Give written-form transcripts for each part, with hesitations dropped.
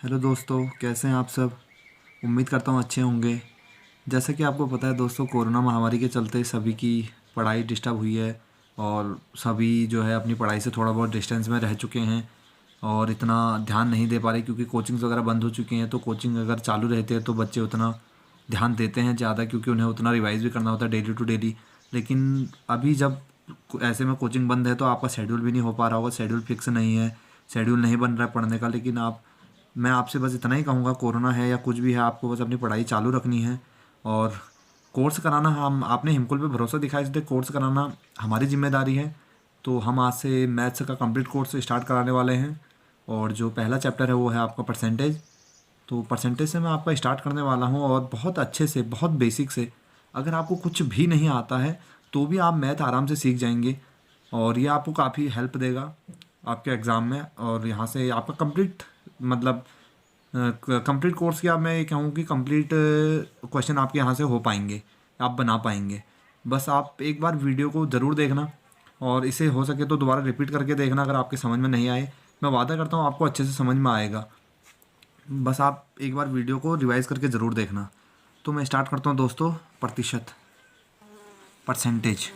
Hello दोस्तों, कैसे हैं आप सब। उम्मीद करता हूँ अच्छे होंगे। जैसा कि आपको पता है दोस्तों, कोरोना महामारी के चलते सभी की पढ़ाई डिस्टर्ब हुई है और सभी जो है अपनी पढ़ाई से थोड़ा बहुत डिस्टेंस में रह चुके हैं और इतना ध्यान नहीं दे पा रहे क्योंकि कोचिंग्स वगैरह बंद हो चुकी हैं। तो कोचिंग अगर चालू रहते हैं तो बच्चे उतना ध्यान देते हैं ज़्यादा, क्योंकि उन्हें उतना रिवाइज़ भी करना होता है डेली टू डेली। लेकिन अभी जब ऐसे में कोचिंग बंद है तो आपका शेड्यूल भी नहीं हो पा रहा होगा, शेड्यूल फिक्स नहीं है, शेड्यूल नहीं बन रहा है पढ़ने का। लेकिन मैं आपसे बस इतना ही कहूँगा, कोरोना है या कुछ भी है, आपको बस अपनी पढ़ाई चालू रखनी है और कोर्स कराना। हम आपने हिमकुल पे भरोसा दिखाया, इसलिए कोर्स कराना हमारी जिम्मेदारी है। तो हम आज से मैथ्स का कंप्लीट कोर्स स्टार्ट कराने वाले हैं और जो पहला चैप्टर है वो है आपका परसेंटेज। तो परसेंटेज से मैं आपका स्टार्ट करने वाला हूँ और बहुत अच्छे से, बहुत बेसिक से। अगर आपको कुछ भी नहीं आता है तो भी आप मैथ आराम से सीख जाएंगे और ये आपको काफ़ी हेल्प देगा आपके एग्ज़ाम में। और यहाँ से आपका कंप्लीट मतलब कंप्लीट कोर्स की, आप मैं ये कहूँ कि कंप्लीट क्वेश्चन आपके यहाँ से हो पाएंगे, आप बना पाएंगे। बस आप एक बार वीडियो को ज़रूर देखना और इसे हो सके तो दोबारा रिपीट करके देखना अगर आपके समझ में नहीं आए। मैं वादा करता हूँ आपको अच्छे से समझ में आएगा। बस आप एक बार वीडियो को रिवाइज़ करके ज़रूर देखना। तो मैं स्टार्ट करता हूँ दोस्तों। प्रतिशत, परसेंटेज।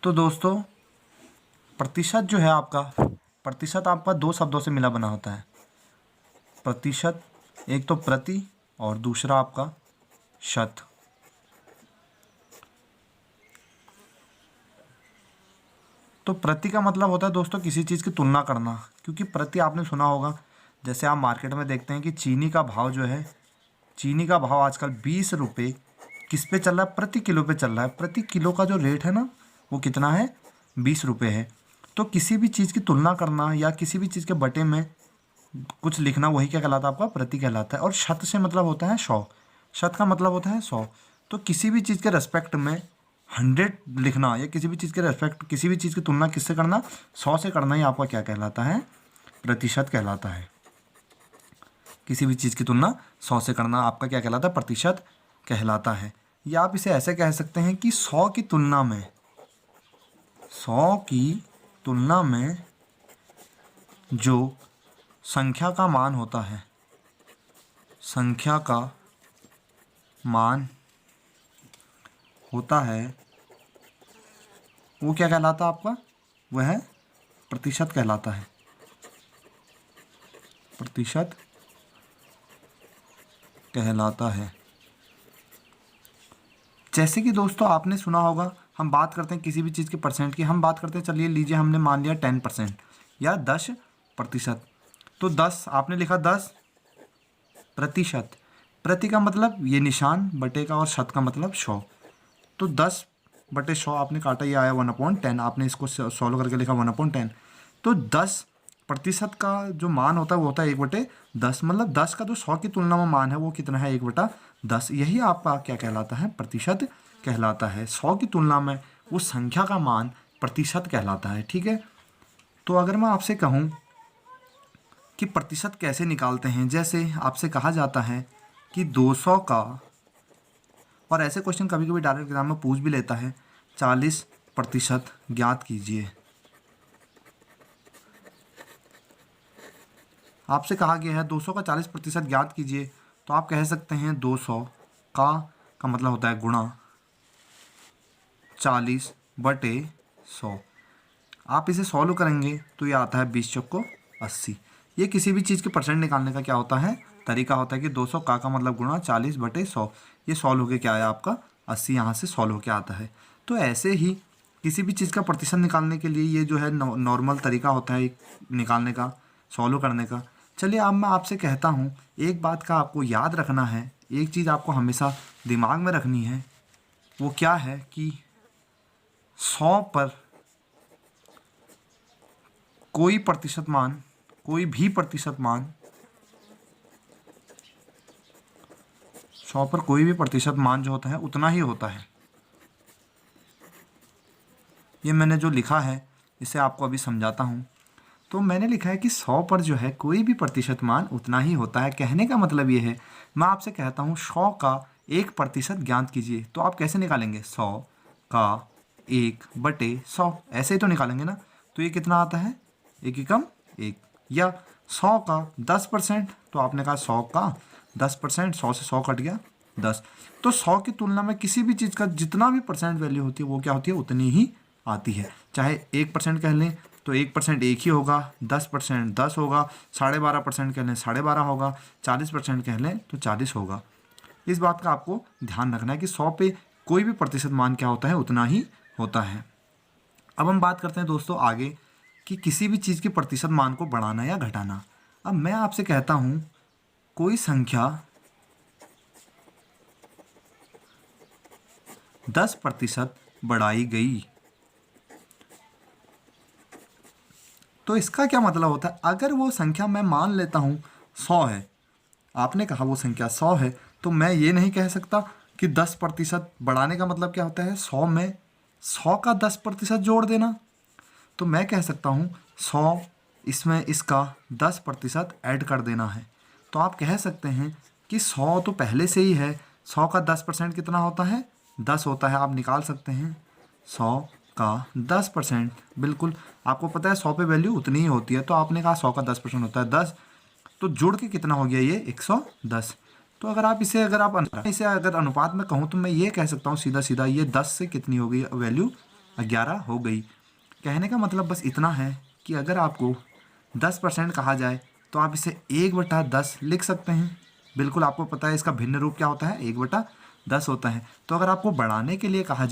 तो दोस्तों, प्रतिशत जो है आपका, प्रतिशत आपका दो शब्दों से मिला बना होता है। प्रतिशत, एक तो प्रति और दूसरा आपका शत। तो प्रति का मतलब होता है दोस्तों किसी चीज़ की तुलना करना, क्योंकि प्रति आपने सुना होगा, जैसे आप मार्केट में देखते हैं कि चीनी का भाव जो है, चीनी का भाव आजकल 20 रुपये किस पे चल रहा है, प्रति किलो पे चल रहा है। प्रति किलो का जो रेट है ना, वो कितना है, 20 रुपये है। तो किसी भी चीज़ की तुलना करना या किसी भी चीज़ के बटे में कुछ लिखना, वही क्या कहलाता है, आपका प्रति कहलाता है। और शत से मतलब होता है 100, शत का मतलब होता है 100। तो किसी भी चीज़ के रेस्पेक्ट में 100 लिखना या किसी भी चीज़ के रेस्पेक्ट, किसी भी चीज़ की तुलना किससे करना, 100 से करना, ही आपका क्या कहलाता है, प्रतिशत कहलाता है। किसी भी चीज़ की तुलना 100 से करना आपका क्या कहलाता है, प्रतिशत कहलाता है। या आप इसे ऐसे कह सकते हैं कि 100 की तुलना में, 100 की तुलना में जो संख्या का मान होता है, संख्या का मान होता है, वो क्या कहलाता है आपका, वह प्रतिशत कहलाता है। प्रतिशत कहलाता है। जैसे कि दोस्तों आपने सुना होगा, हम बात करते हैं किसी भी चीज़ के परसेंट की, हम बात करते हैं, चलिए लीजिए हमने मान लिया 10% या 10%। तो 10 आपने लिखा, 10%। प्रति का मतलब ये निशान बटे का और शत का मतलब 100। तो 10/100 आपने काटा, ये आया 1/10। आपने इसको सॉल्व करके लिखा 1/10। तो 10% का जो मान होता है वो होता है 1/10। मतलब 10 का जो 100 की तुलना में मान है वो कितना है, 1/10। यही आपका क्या कहलाता है, प्रतिशत कहलाता है। 100 की तुलना में वो संख्या का मान प्रतिशत कहलाता है। ठीक है। तो अगर मैं आपसे कहूँ कि प्रतिशत कैसे निकालते हैं, जैसे आपसे कहा जाता है कि 200 का, और ऐसे क्वेश्चन कभी कभी डायरेक्ट एग्जाम में पूछ भी लेता है, 40% ज्ञात कीजिए। आपसे कहा गया है 200 का 40% ज्ञात कीजिए, तो आप कह सकते हैं 200 का मतलब होता है गुणा 40/100। आप इसे सॉल्व करेंगे तो ये आता है 20×80। ये किसी भी चीज़ के परसेंट निकालने का क्या होता है, तरीका होता है कि 200 का मतलब गुणा 40/100। ये सॉल्व होके क्या आया आपका, 80 यहाँ से सॉल्व होके आता है। तो ऐसे ही किसी भी चीज़ का प्रतिशत निकालने के लिए ये जो है नॉर्मल तरीका होता है निकालने का, सॉल्व करने का। चलिए अब मैं आपसे कहता हूँ, एक बात का आपको याद रखना है, एक चीज़ आपको हमेशा दिमाग में रखनी है, वो क्या है कि 100 पर कोई प्रतिशत मान, कोई भी प्रतिशत मान, 100 पर कोई भी प्रतिशत मान जो होता है उतना ही होता है। ये मैंने जो लिखा है इसे आपको अभी समझाता हूँ। तो मैंने लिखा है कि 100 पर जो है कोई भी प्रतिशत मान उतना ही होता है। कहने का मतलब ये है, मैं आपसे कहता हूँ 100 का 1% ज्ञात कीजिए, तो आप कैसे निकालेंगे, 100 का 1/100, ऐसे ही तो निकालेंगे ना। तो ये कितना आता है, एक एकम एक। या 100 का 10%, तो आपने कहा 100 का 10%, 100 से 100 कट गया 10। तो 100 की तुलना में किसी भी चीज़ का जितना भी परसेंट वैल्यू होती है वो क्या होती है, उतनी ही आती है। चाहे 1% कह लें तो 1% एक ही होगा, 10% 10 होगा, 12.5% कह लें 12.5 होगा, 40% कह लें तो 40 होगा। इस बात का आपको ध्यान रखना है कि 100 पे कोई भी प्रतिशत मान क्या होता है, उतना ही होता है। अब हम बात करते हैं दोस्तों आगे कि किसी भी चीज़ के प्रतिशत मान को बढ़ाना या घटाना। अब मैं आपसे कहता हूँ कोई संख्या 10% बढ़ाई गई, तो इसका क्या मतलब होता है, अगर वो संख्या मैं मान लेता हूँ 100 है, आपने कहा वो संख्या 100 है, तो मैं ये नहीं कह सकता कि 10% बढ़ाने का मतलब क्या होता है, 100 में 100 का 10% जोड़ देना। तो मैं कह सकता हूँ 100 इसमें इसका 10% ऐड कर देना है। तो आप कह सकते हैं कि 100 तो पहले से ही है, 100 का 10% कितना होता है, 10 होता है। आप निकाल सकते हैं 100 का 10%, बिल्कुल आपको पता है 100 पे वैल्यू उतनी ही होती है, तो आपने कहा 100 का 10% होता है 10, तो जुड़ के कितना हो गया ये 110। तो अगर आप इसे अगर अनुपात में कहूँ तो मैं ये कह सकता हूँ सीधा सीधा, ये 10 से कितनी हो गई वैल्यू, 11 हो गई। कहने का मतलब बस इतना है कि अगर आपको 10% कहा जाए तो आप इसे 1/10 लिख सकते हैं। बिल्कुल आपको पता है इसका भिन्न रूप क्या होता है, 1/10 होता है। तो अगर आपको बढ़ाने के लिए कहा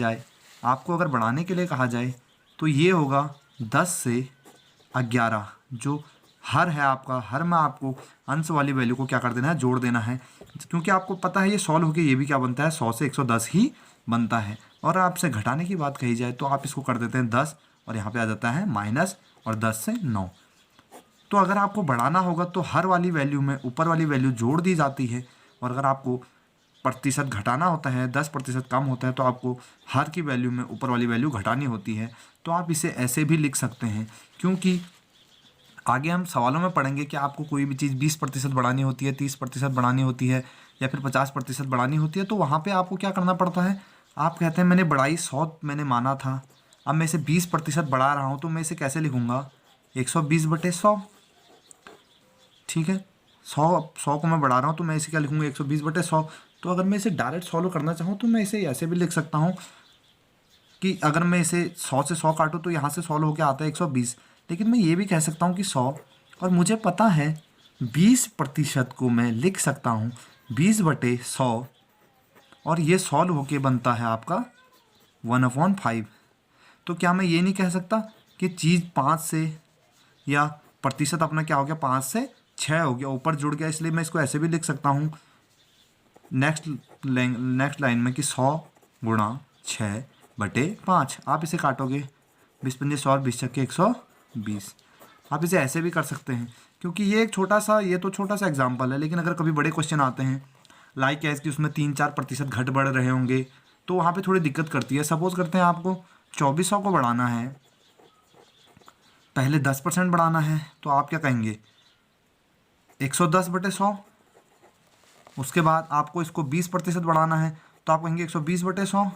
जाए, तो ये होगा 10 से 11, जो हर है आपका, हर में आपको अंश वाली वैल्यू को क्या कर देना है, जोड़ देना है। क्योंकि आपको पता है ये सॉल्व होकर ये भी क्या बनता है, 100 से 110 ही बनता है। और आपसे घटाने की बात कही जाए तो आप इसको कर देते हैं 10, और यहाँ पे आ जाता है माइनस, और 10 से 9। तो अगर आपको बढ़ाना होगा तो हर वाली वैल्यू में ऊपर वाली वैल्यू जोड़ दी जाती है, और अगर आपको प्रतिशत घटाना होता है, 10% कम होता है, तो आपको हर की वैल्यू में ऊपर वाली वैल्यू घटानी होती है। तो आप इसे ऐसे भी लिख सकते हैं, क्योंकि आगे हम सवालों में पढ़ेंगे कि आपको कोई भी चीज़ 20% बढ़ानी होती है, 30% बढ़ानी होती है, या फिर 50% बढ़ानी होती है, तो वहाँ पे आपको क्या करना पड़ता है। आप कहते हैं मैंने बढ़ाई 100 मैंने माना था, अब मैं इसे 20% बढ़ा रहा हूँ, तो मैं इसे कैसे लिखूँगा, 120/100। ठीक है, 100 को मैं बढ़ा रहा हूँ तो मैं इसे क्या लिखूँगा, 120/100। तो अगर मैं इसे डायरेक्ट सॉल्व करना चाहूँ तो मैं इसे ऐसे भी लिख सकता हूँ कि अगर मैं इसे 100 से 100 काटूँ तो यहाँ से सॉल्व होकर आता है 120। लेकिन मैं ये भी कह सकता हूँ कि 100, और मुझे पता है 20% को मैं लिख सकता हूँ 20/100, और ये सॉल्व होके बनता है आपका 1/5। तो क्या मैं ये नहीं कह सकता कि चीज़ 5 से, या प्रतिशत अपना क्या हो गया, 5 से 6 हो गया, ऊपर जुड़ गया, इसलिए मैं इसको ऐसे भी लिख सकता हूँ नेक्स्ट लाइन में कि 100×6/5। आप इसे काटोगे 20×5 और 20×6 120। आप इसे ऐसे भी कर सकते हैं, क्योंकि ये एक ये तो छोटा सा एग्जाम्पल है। लेकिन अगर कभी बड़े क्वेश्चन आते हैं लाइक ऐस कि उसमें 3-4% घट बढ़ रहे होंगे, तो वहाँ पे थोड़ी दिक्कत करती है। सपोज करते हैं आपको 2400 को बढ़ाना है, पहले 10% बढ़ाना है, तो आप क्या कहेंगे, 110/100। उसके बाद आपको इसको 20% बढ़ाना है, तो आप कहेंगे 120/100।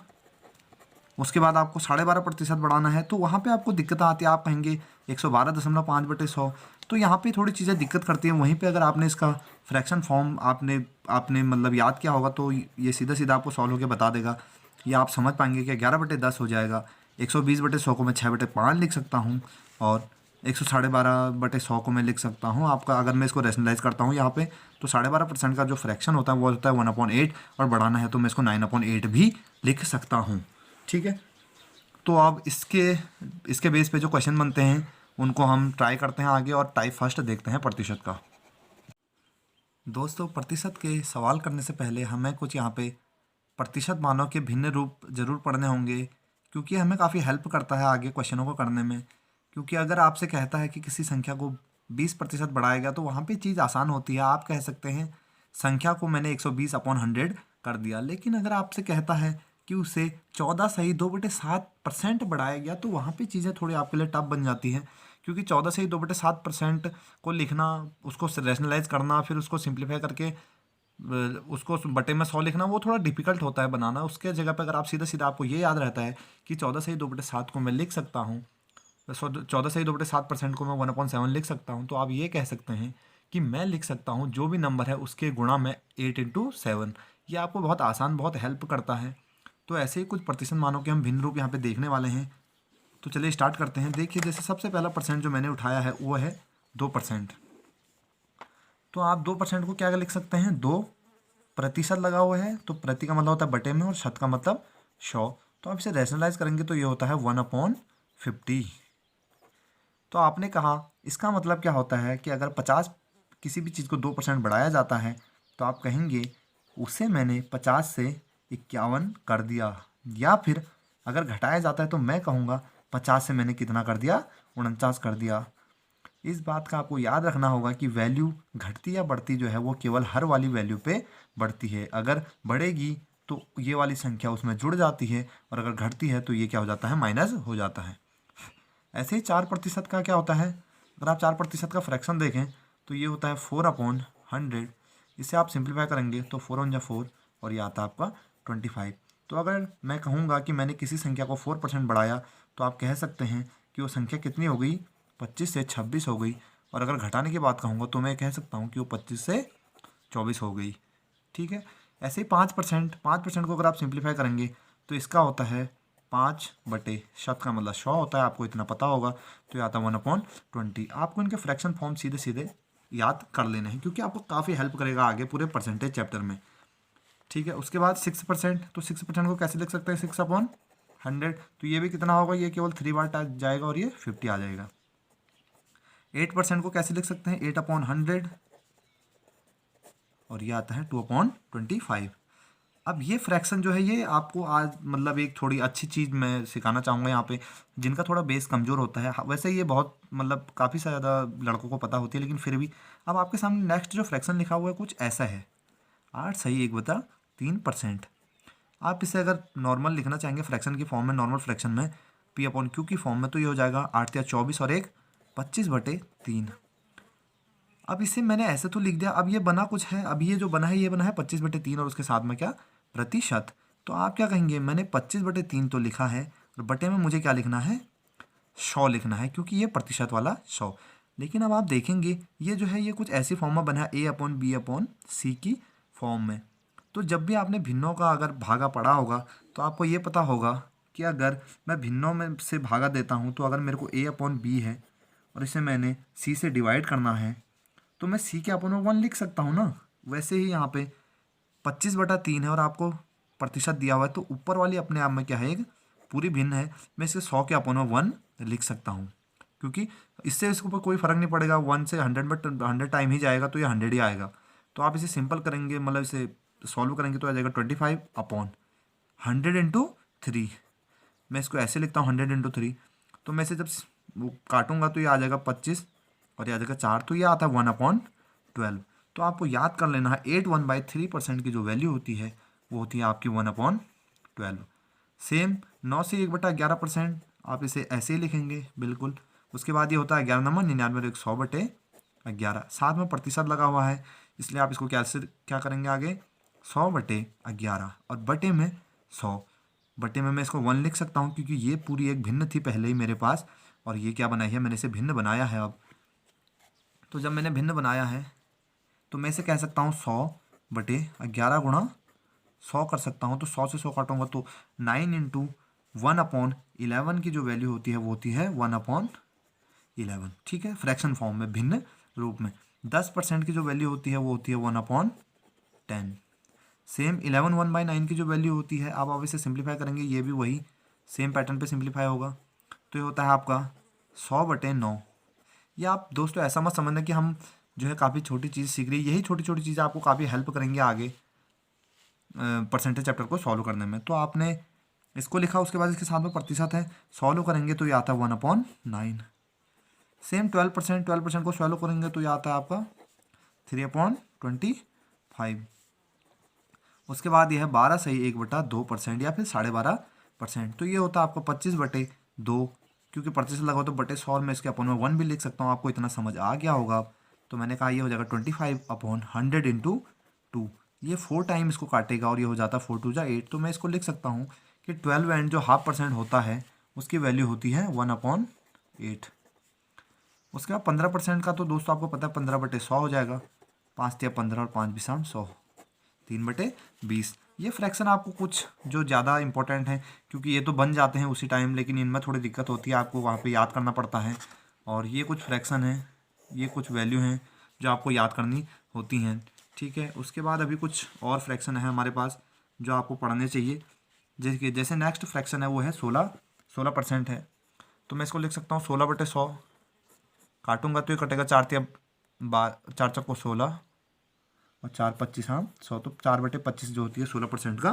उसके बाद आपको 12.5% बढ़ाना है, तो वहाँ पे आपको दिक्कत आती है, आप कहेंगे 112.5/100। तो यहाँ पे थोड़ी चीज़ें दिक्कत करती हैं। वहीं पे अगर आपने इसका फ्रैक्शन फॉर्म आपने मतलब याद किया होगा, तो ये सीधा सीधा आपको सॉल्व होकर बता देगा। ये आप समझ पाएंगे कि 11/10 हो जाएगा। 120/100 को मैं 6/5 लिख सकता हूँ, और 112.5 को मैं लिख सकता हूँ आपका। अगर मैं इसको रेशनलाइज करता हूँ यहाँ पे, तो 12.5% का जो फ्रैक्शन होता है वो होता है 1/8, और बढ़ाना है तो मैं इसको 9/8 भी लिख सकता हूँ। ठीक है, तो अब इसके बेस पे जो क्वेश्चन बनते हैं उनको हम ट्राई करते हैं आगे, और टाइप फर्स्ट देखते हैं प्रतिशत का। दोस्तों, प्रतिशत के सवाल करने से पहले हमें कुछ यहाँ पे प्रतिशत मानों के भिन्न रूप जरूर पढ़ने होंगे, क्योंकि हमें काफ़ी हेल्प करता है आगे क्वेश्चनों को करने में। क्योंकि अगर आपसे कहता है कि किसी संख्या को 20% बढ़ाएगा, तो वहाँ पे चीज़ आसान होती है। आप कह सकते हैं संख्या को मैंने 120/100 कर दिया। लेकिन अगर आपसे कहता है कि उसे 14 सही 2/7% बढ़ाया गया, तो वहाँ पे चीज़ें थोड़ी आपके लिए टफ बन जाती हैं। क्योंकि 14 सही 2/7% को लिखना, उसको रैशनलाइज करना, फिर उसको सिंप्लीफाई करके उसको बटे में 100 लिखना, वो थोड़ा डिफिकल्ट होता है बनाना। उसके जगह पे अगर आप सीधा सीधा आपको ये याद रहता है कि 14 सही 2/7 को मैं लिख सकता हूँ 14 से ही 2/7% को मैं 1/7 लिख सकता हूँ। तो आप ये कह सकते हैं कि मैं लिख सकता हूँ जो भी नंबर है उसके गुणा में 8 × 7। ये आपको बहुत आसान, बहुत हेल्प करता है। तो ऐसे ही कुछ प्रतिशत मानों के हम भिन्न रूप यहाँ पे देखने वाले हैं। तो चलिए स्टार्ट करते हैं। देखिए, जैसे सबसे पहला परसेंट जो मैंने उठाया है वो है 2%। तो आप 2% को क्या लिख सकते हैं, 2% लगा हुआ है, तो प्रति का मतलब होता है बटे में और शत का मतलब 100। तो आप इसे रैशनलाइज करेंगे तो ये होता है 1/50। तो आपने कहा इसका मतलब क्या होता है कि अगर 50 किसी भी चीज़ को 2% बढ़ाया जाता है तो आप कहेंगे उसे मैंने 50 से 51 कर दिया। या फिर अगर घटाया जाता है तो मैं कहूँगा 50 से मैंने कितना कर दिया, 49 कर दिया। इस बात का आपको याद रखना होगा कि वैल्यू घटती या बढ़ती जो है वो केवल हर वाली वैल्यू पे बढ़ती है। अगर बढ़ेगी तो ये वाली संख्या उसमें जुड़ जाती है, और अगर घटती है तो ये क्या हो जाता है, माइनस हो जाता है। ऐसे ही 4% का क्या होता है, अगर आप 4% का फ्रैक्शन देखें तो ये होता है 4/100। इसे आप सिंप्लीफाई करेंगे तो 4×4 और ये आता है आपका 25। तो अगर मैं कहूँगा कि मैंने किसी संख्या को 4% बढ़ाया तो आप कह सकते हैं कि वो संख्या कितनी हो गई, 25 से 26 हो गई। और अगर घटाने की बात कहूँगा तो मैं कह सकता हूँ कि वो 25 से 24 हो गई। ठीक है। ऐसे ही 5% को अगर आप सिंप्लीफाई करेंगे तो इसका होता है 5/शत का मतलब 100 होता है, आपको इतना पता होगा। तो ये आता है 1/20। आपको इनके फ्रैक्शन फॉर्म सीधे सीधे याद कर लेने हैं क्योंकि आपको काफ़ी हेल्प करेगा आगे पूरे परसेंटेज चैप्टर में। ठीक है। उसके बाद 6%, तो 6% को कैसे लिख सकते हैं, 6/100। तो ये भी कितना होगा, ये केवल 3 बार जाएगा और ये 50 आ जाएगा। 8% को कैसे लिख सकते हैं, 8/100 और ये आता है 2/25। अब ये फ्रैक्शन जो है ये आपको आज मतलब एक थोड़ी अच्छी चीज़ मैं सिखाना चाहूँगा यहाँ पे, जिनका थोड़ा बेस कमज़ोर होता है। वैसे ये बहुत मतलब काफ़ी ज़्यादा लड़कों को पता होती है, लेकिन फिर भी अब आपके सामने नेक्स्ट जो फ्रैक्शन लिखा हुआ है कुछ ऐसा है, 8 सही 1/3%। आप इसे अगर नॉर्मल लिखना चाहेंगे फ्रैक्शन की फॉर्म में, नॉर्मल फ्रैक्शन में P/Q की फॉर्म में, तो ये हो जाएगा 8 या 24 और 1 25/3। अब इसे मैंने ऐसे तो लिख दिया, अब ये बना कुछ है, अब ये जो बना है ये बना है 25/3 और उसके साथ में क्या, प्रतिशत। तो आप क्या कहेंगे, मैंने 25/3 तो लिखा है और बटे में मुझे क्या लिखना है, 100 लिखना है, क्योंकि ये प्रतिशत वाला 100। लेकिन अब आप देखेंगे ये जो है ये कुछ ऐसी फॉर्म में बना है A/B/C की फॉर्म में। तो जब भी आपने भिन्नों का अगर भागा पढ़ा होगा तो आपको ये पता होगा कि अगर मैं भिन्नों में से भागा देता हूँ तो अगर मेरे को A/B है और इसे मैंने C से डिवाइड करना है तो मैं C के अपन में 1 लिख सकता हूँ ना। वैसे ही यहाँ पे 25/3 है और आपको प्रतिशत दिया हुआ है, तो ऊपर वाली अपने आप में क्या है, एक पूरी भिन्न है। मैं इसे 100 के अपन में 1 लिख सकता हूँ, क्योंकि इससे इसके ऊपर कोई फ़र्क नहीं पड़ेगा, 1 से 100 में 100 टाइम ही जाएगा तो ये 100 ही आएगा। तो आप इसे सिंपल करेंगे, मतलब इसे सॉल्व करेंगे तो आ जाएगा 25/100 × 3। मैं इसको ऐसे लिखता हूँ 100 × 3। तो मैं इसे जब वो काटूंगा तो ये आ जाएगा 25 और ये आ जाएगा 4, तो ये आता है 1/12। तो आपको याद कर लेना है 81/3% की जो वैल्यू होती है वो होती है आपकी 1/12। सेम 9 से 1/11%, आप इसे ऐसे ही लिखेंगे बिल्कुल। उसके बाद ये होता है 11 नंबर 99 और 100/11, साथ में प्रतिशत लगा हुआ है, इसलिए आप इसको कैसे क्या करेंगे आगे, 100/11 और बटे में 100। बटे में मैं इसको 1 लिख सकता हूँ क्योंकि ये पूरी एक भिन्न थी पहले ही मेरे पास, और ये क्या बनाई है, मैंने इसे भिन्न बनाया है अब। तो जब मैंने भिन्न बनाया है तो मैं इसे कह सकता हूँ 100/11 गुणा 100 कर सकता हूँ। तो 100 से 100 काटूंगा तो 9 × 1/11 की जो वैल्यू होती है वो होती है 1/11। ठीक है, फ्रैक्शन फॉर्म में भिन्न रूप में। 10% की जो वैल्यू होती है वो होती है 1/10। सेम 11 1/9 की जो वैल्यू होती है, आप इसे सिंप्लीफाई करेंगे, ये भी वही सेम पैटर्न पे सिंप्लीफाई होगा। तो ये होता है आपका 100/9। ये आप दोस्तों ऐसा मत समझना कि हम जो है काफ़ी छोटी चीज़ सीख रही है, यही छोटी छोटी चीज़ें आपको काफ़ी हेल्प करेंगी आगे परसेंटेज चैप्टर को सॉल्व करने में। तो आपने इसको लिखा, उसके बाद इसके साथ में प्रतिशत है, सॉल्व करेंगे तो ये आता है 1/9। सेम 12% को सॉल्व करेंगे तो ये आता है आपका 3/25। उसके बाद ये है 12 सही 1/2% या फिर 12.5%। तो ये होता है आपका 25/2, क्योंकि प्रतिशत लगा तो बटे 100 में इसके अपन में 1 भी लिख सकता हूँ। आपको इतना समझ आ गया होगा। तो मैंने कहा ये हो जाएगा 25/100 × 2। ये 4 टाइम इसको काटेगा और ये हो जाता है 4 2 जा 8। तो मैं इसको लिख सकता हूँ कि 12 एंड जो 0.5% होता है उसकी वैल्यू होती है 1/8। 8। उसके बाद 15% का तो दोस्तों आपको पता है 15/100 हो जाएगा। 5 या 15 और 5 भी 100, 3/20। ये फ्रैक्शन आपको कुछ जो ज़्यादा इंपॉर्टेंट है, क्योंकि ये तो बन जाते हैं उसी टाइम, लेकिन इनमें थोड़ी दिक्कत होती है, आपको वहाँ पे याद करना पड़ता है। और ये कुछ फ्रैक्शन है, ये कुछ वैल्यू हैं जो आपको याद करनी होती हैं, ठीक है। उसके बाद अभी कुछ और फ्रैक्शन है हमारे पास जो आपको पढ़ने चाहिए। जैसे नेक्स्ट फ्रैक्शन है वो है 16% है। तो मैं इसको लिख सकता हूँ 16/100। काटूंगा तो ये कटेगा 4 और 4×25 हाँ 100, तो 4/25 जो होती है 16% का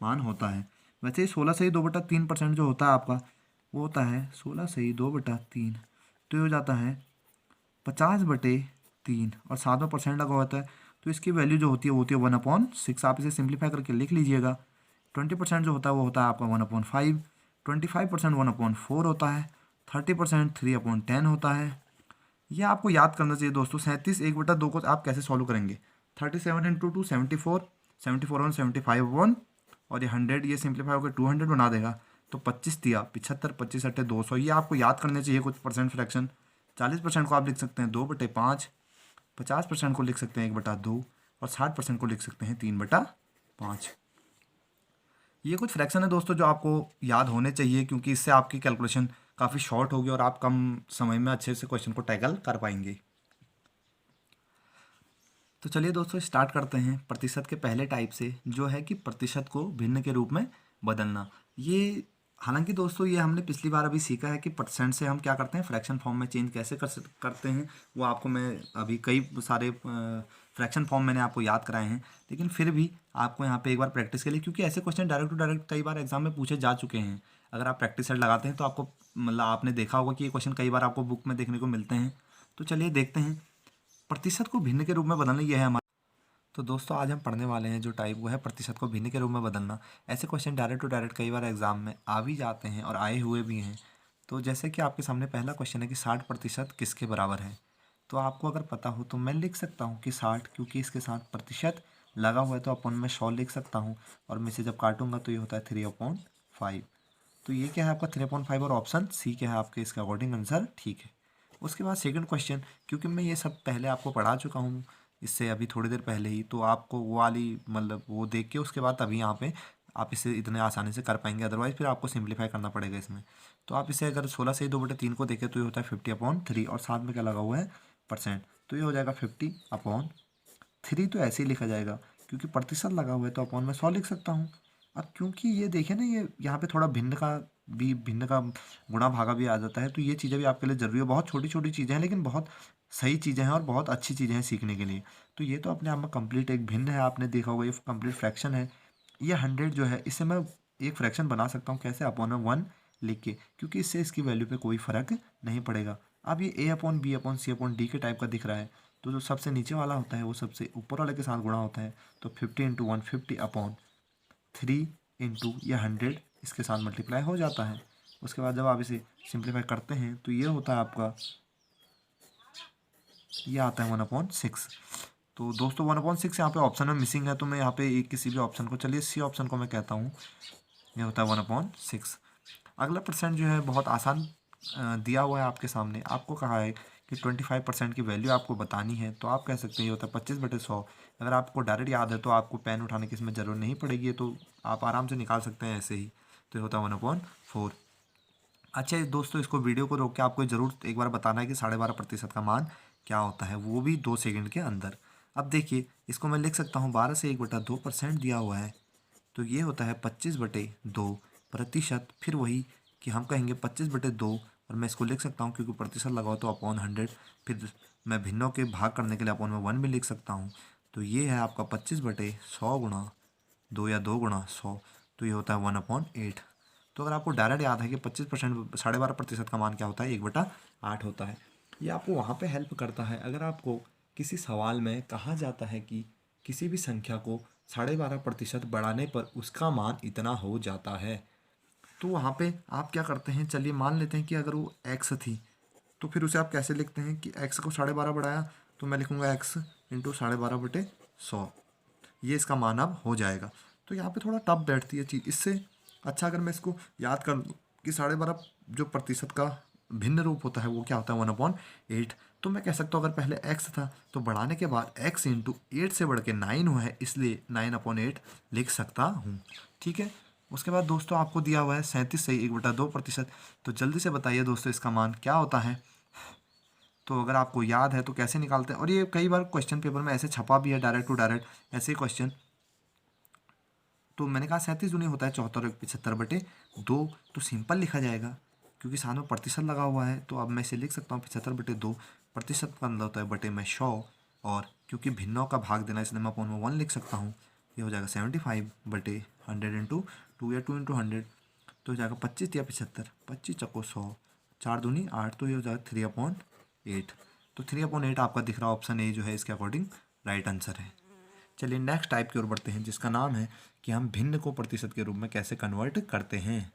मान होता है। वैसे 16 से ही 2/3% जो होता है आपका, वो होता है 16 से ही 2/3, तो ये हो जाता है 50/3, और 7 में परसेंट लगा होता है, तो इसकी वैल्यू जो होती है वो होती है 1/6। आप इसे सिंप्लीफाई करके लिख लीजिएगा। 20% जो होता है वो होता है आपका 1/5, 25% 1/4 होता है, 30% 3/10 होता है। ये आपको याद करना चाहिए दोस्तों। 37 1/2 को आप कैसे सॉल्व करेंगे? 37 इंटू 2 74, 74 1 75 1, और ये 100, ये सिंप्लीफाई होकर 200 बना देगा। तो 25 दिया 75, 25 अट्ठे 200। ये आपको याद करने चाहिए कुछ परसेंट फ्रैक्शन। 40% को आप लिख सकते हैं 2/5, 50% को लिख सकते हैं 1/2, और 60% को लिख सकते हैं 3/5। ये कुछ फ्रैक्शन है दोस्तों जो आपको याद होने चाहिए, क्योंकि इससे आपकी कैलकुलेशन काफ़ी शॉर्ट होगी और आप कम समय में अच्छे से क्वेश्चन को टैकल कर पाएंगे। तो चलिए दोस्तों स्टार्ट करते हैं प्रतिशत के पहले टाइप से, जो है कि प्रतिशत को भिन्न के रूप में बदलना। ये हालांकि दोस्तों ये हमने पिछली बार अभी सीखा है कि परसेंट से हम क्या करते हैं, फ्रैक्शन फॉर्म में चेंज कैसे करते हैं। वो आपको मैं अभी कई सारे फ्रैक्शन फॉर्म मैंने आपको याद कराए हैं, लेकिन फिर भी आपको यहाँ पे एक बार प्रैक्टिस के लिए, क्योंकि ऐसे क्वेश्चन डायरेक्ट टू डायरेक्ट कई बार एग्जाम में पूछे जा चुके हैं। अगर आप प्रैक्टिस सेट लगाते हैं तो आपको मतलब आपने देखा होगा कि ये क्वेश्चन कई बार आपको बुक में देखने को मिलते हैं। तो चलिए देखते हैं प्रतिशत को भिन्न के रूप में बदलना, ये है हमारा। तो दोस्तों आज हम पढ़ने वाले हैं जो टाइप, वो है प्रतिशत को भिन्न के रूप में बदलना। ऐसे क्वेश्चन डायरेक्ट टू डायरेक्ट कई बार एग्जाम में आ भी जाते हैं और आए हुए भी हैं। तो जैसे कि आपके सामने पहला क्वेश्चन है कि 60% किसके बराबर है। तो आपको अगर पता हो तो मैं लिख सकता हूँ कि 60, क्योंकि इसके साथ प्रतिशत लगा हुआ है तो अपन में 100 लिख सकता हूँ, और मैं इसे जब काटूंगा तो ये होता है 3/5। तो ये क्या है आपका 3/5, और ऑप्शन सी क्या है आपके इसका अकॉर्डिंग आंसर ठीक है। उसके बाद सेकंड क्वेश्चन, क्योंकि मैं ये सब पहले आपको पढ़ा चुका हूँ इससे अभी थोड़ी देर पहले ही, तो आपको वो वाली मतलब वो देख के उसके बाद तभी यहाँ पे आप इसे इतने आसानी से कर पाएंगे, अदरवाइज फिर आपको सिंप्लीफाई करना पड़ेगा इसमें। तो आप इसे अगर 16 से 2/3 को देखें तो ये होता है 50/3, और साथ में क्या लगा हुआ है परसेंट, तो ये हो जाएगा 50/3। तो ऐसे ही लिखा जाएगा, क्योंकि प्रतिशत लगा हुआ है तो अपॉन में 100 लिख सकता हूँ। अब क्योंकि ये देखें ना, ये यहाँ पे थोड़ा भिन्न का गुणा भागा भी आ जाता है, तो ये चीज़ें भी आपके लिए ज़रूरी है। बहुत छोटी छोटी चीज़ें हैं, लेकिन बहुत सही चीज़ें हैं और बहुत अच्छी चीज़ें हैं सीखने के लिए। तो ये तो अपने आप में कंप्लीट एक भिन्न है, आपने देखा होगा ये कंप्लीट फ्रैक्शन है। ये 100 जो है इससे मैं एक फ्रैक्शन बना सकता हूँ, कैसे? अपॉन में 1 लिख के, क्योंकि इससे इसकी वैल्यू पे कोई फ़र्क नहीं पड़ेगा। अब ये A/B/C/D के टाइप का दिख रहा है, तो जो सबसे नीचे वाला होता है वो सबसे ऊपर वाले के साथ गुणा होता है। तो 50 इंटू 150/3 इंटू या 100 इसके साथ मल्टीप्लाई हो जाता है। उसके बाद जब आप इसे सिंप्लीफाई करते हैं तो ये होता है आपका, ये आता है 1/6। तो दोस्तों 1/6 यहाँ पे ऑप्शन में मिसिंग है, तो मैं यहाँ पे एक किसी भी ऑप्शन को, चलिए सी ऑप्शन को मैं कहता हूँ, ये होता है 1/6। अगला परसेंट जो है बहुत आसान दिया हुआ है आपके सामने। आपको कहा है कि 25% की वैल्यू आपको बतानी है, तो आप कह सकते हैं ये होता है 25/100। अगर आपको डायरेक्ट याद है तो आपको पेन उठाने की इसमें ज़रूरत नहीं पड़ेगी, तो आप आराम से निकाल सकते हैं ऐसे ही। तो ये होता है 1/4। अच्छा दोस्तों इसको वीडियो को रोक के आपको ज़रूर एक बार बताना है कि 12.5% का मान क्या होता है, वो भी 2 सेकंड के अंदर। अब देखिए इसको मैं लिख सकता हूँ 12 से 1/2% दिया हुआ है, तो ये होता है 25/2 प्रतिशत। फिर वही कि हम कहेंगे 25/2, और मैं इसको लिख सकता हूँ क्योंकि प्रतिशत लगाओ तो अपॉन 100। फिर मैं भिन्नों के भाग करने के लिए अपॉन में 1 भी लिख सकता हूँ। तो ये है आपका 25/100 गुणा 2 या 2 गुणा 100, तो ये होता है 1/8। तो अगर आपको डायरेक्ट याद है कि 25% 12.5% का मान क्या होता है, 1/8 होता है। ये आपको वहाँ पे हेल्प करता है अगर आपको किसी सवाल में कहा जाता है कि किसी भी संख्या को 12.5% बढ़ाने पर उसका मान इतना हो जाता है। तो वहाँ पे आप क्या करते हैं, चलिए मान लेते हैं कि अगर वो एक्स थी, तो फिर उसे आप कैसे लिखते हैं कि एक्स को 12.5 बढ़ाया, तो मैं लिखूँगा एक्स इंटू 12.5/100। ये इसका मान अब हो जाएगा। तो यहाँ पे थोड़ा टफ बैठती है चीज़, इससे अच्छा अगर मैं इसको याद कर लूँ कि 12.5 जो प्रतिशत का भिन्न रूप होता है वो क्या होता है 1/8। तो मैं कह सकता हूँ अगर पहले x था तो बढ़ाने के बाद x इंटू 8 से बढ़ के 9 हुआ है, इसलिए 9/8 लिख सकता हूँ। ठीक है। उसके बाद दोस्तों आपको दिया हुआ है 37 सही 1/2%। तो जल्दी से बताइए दोस्तों इसका मान क्या होता है। तो अगर आपको याद है तो कैसे निकालते हैं, और ये कई बार क्वेश्चन पेपर में ऐसे छपा भी है डायरेक्ट टू डायरेक्ट ऐसे ही क्वेश्चन। तो मैंने कहा 37 दूनी होता है 74 और 75/2। तो सिंपल लिखा जाएगा क्योंकि साथ में प्रतिशत लगा हुआ है, तो अब मैं इसे लिख सकता हूँ 75/2। प्रतिशत का मतलब होता है बटे में 100, और क्योंकि भिन्नों का भाग देना इसलिए मैं अपॉन में 1 लिख सकता हूँ। ये हो जाएगा 75/100 इंटू 2 या 2 इंटू 100। तो हो जाएगा 25 या 75, 25×100, 4×2=8। तो ये हो जाएगा 3/8। तो 3/8 आपका दिख रहा ऑप्शन ए जो है इसके अकॉर्डिंग राइट आंसर है। चलिए नेक्स्ट टाइप की ओर बढ़ते हैं जिसका नाम है कि हम भिन्न को प्रतिशत के रूप में कैसे कन्वर्ट करते हैं।